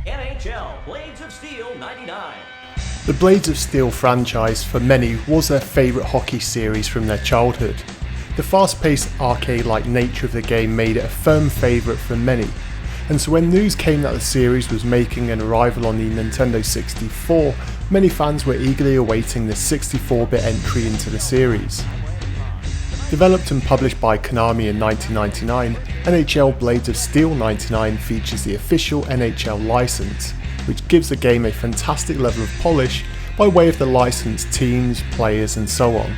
NHL Blades of Steel 99. The Blades of Steel franchise, for many, was their favourite hockey series from their childhood. The fast-paced arcade-like nature of the game made it a firm favourite for many, and so when news came that the series was making an arrival on the Nintendo 64, many fans were eagerly awaiting the 64-bit entry into the series. Developed and published by Konami in 1999, NHL Blades of Steel 99 features the official NHL license, which gives the game a fantastic level of polish by way of the licensed teams, players and so on.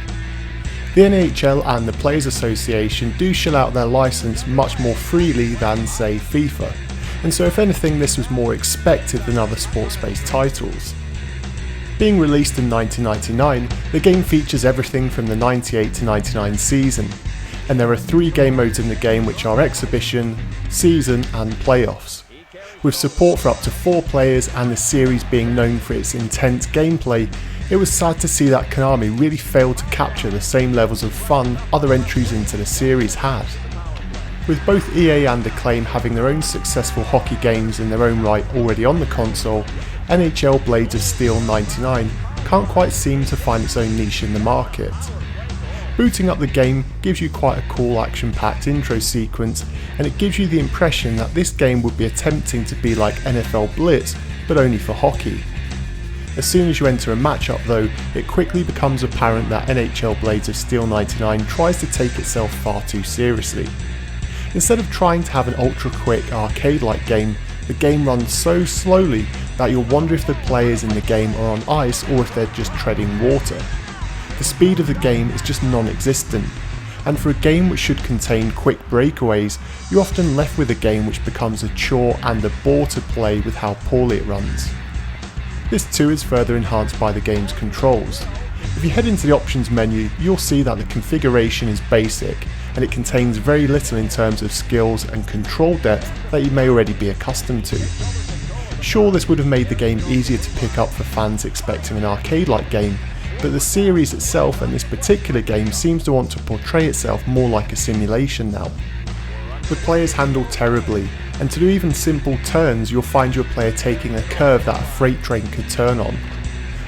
The NHL and the Players Association do shell out their license much more freely than, say, FIFA, and so if anything this was more expected than other sports-based titles. Being released in 1999, the game features everything from the 98 to 99 season, and there are 3 game modes in the game, which are Exhibition, Season and Playoffs. With support for up to 4 players and the series being known for its intense gameplay, it was sad to see that Konami really failed to capture the same levels of fun other entries into the series had. With both EA and Acclaim having their own successful hockey games in their own right already on the console, NHL Blades of Steel 99 can't quite seem to find its own niche in the market. Booting up the game gives you quite a cool action-packed intro sequence, and it gives you the impression that this game would be attempting to be like NFL Blitz, but only for hockey. As soon as you enter a matchup though, it quickly becomes apparent that NHL Blades of Steel 99 tries to take itself far too seriously. Instead of trying to have an ultra-quick arcade-like game, the game runs so slowly that you'll wonder if the players in the game are on ice or if they're just treading water. The speed of the game is just non-existent, and for a game which should contain quick breakaways, you're often left with a game which becomes a chore and a bore to play with how poorly it runs. This too is further enhanced by the game's controls. If you head into the options menu, you'll see that the configuration is basic, and it contains very little in terms of skills and control depth that you may already be accustomed to. Sure, this would have made the game easier to pick up for fans expecting an arcade-like game, but the series itself and this particular game seems to want to portray itself more like a simulation now. The players handle terribly, and to do even simple turns you'll find your player taking a curve that a freight train could turn on.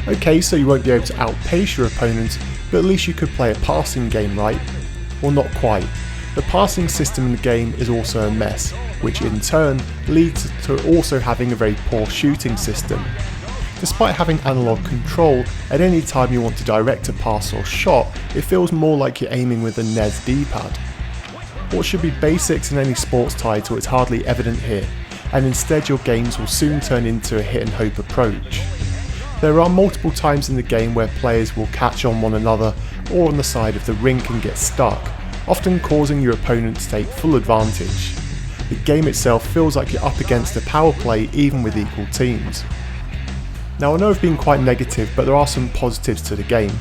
Okay, so you won't be able to outpace your opponents, but at least you could play a passing game, right? Well, not quite. The passing system in the game is also a mess, which in turn leads to also having a very poor shooting system. Despite having analog control, at any time you want to direct a pass or shot, it feels more like you're aiming with a NES D-pad. What should be basics in any sports title is hardly evident here, and instead your games will soon turn into a hit and hope approach. There are multiple times in the game where players will catch on one another or on the side of the rink and get stuck, often causing your opponent to take full advantage. The game itself feels like you're up against a power play even with equal teams. Now I know I've been quite negative, but there are some positives to the game.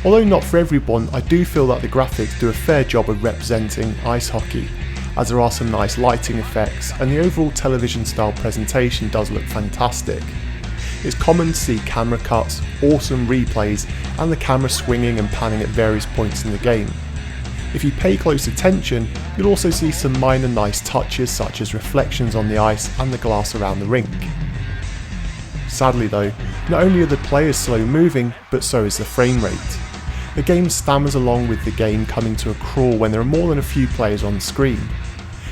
Although not for everyone, I do feel that the graphics do a fair job of representing ice hockey, as there are some nice lighting effects and the overall television style presentation does look fantastic. It's common to see camera cuts, awesome replays and the camera swinging and panning at various points in the game. If you pay close attention, you'll also see some minor nice touches such as reflections on the ice and the glass around the rink. Sadly though, not only are the players slow moving, but so is the frame rate. The game stammers along with the game coming to a crawl when there are more than a few players on screen.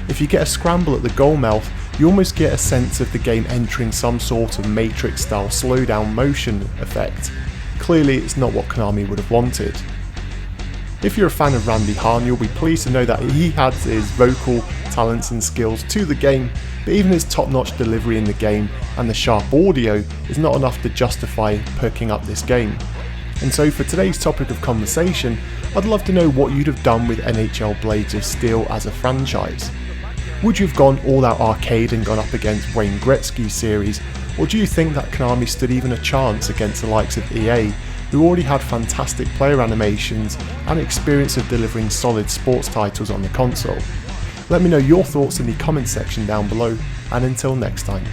If you get a scramble at the goal mouth, you almost get a sense of the game entering some sort of Matrix style slowdown motion effect. Clearly it's not what Konami would have wanted. If you're a fan of Randy Hahn, you'll be pleased to know that he adds his vocal talents and skills to the game, but even his top-notch delivery in the game and the sharp audio is not enough to justify perking up this game. And so for today's topic of conversation, I'd love to know what you'd have done with NHL Blades of Steel as a franchise. Would you have gone all out arcade and gone up against Wayne Gretzky's series, or do you think that Konami stood even a chance against the likes of EA, who already had fantastic player animations and experience of delivering solid sports titles on the console? Let me know your thoughts in the comment section down below, and until next time.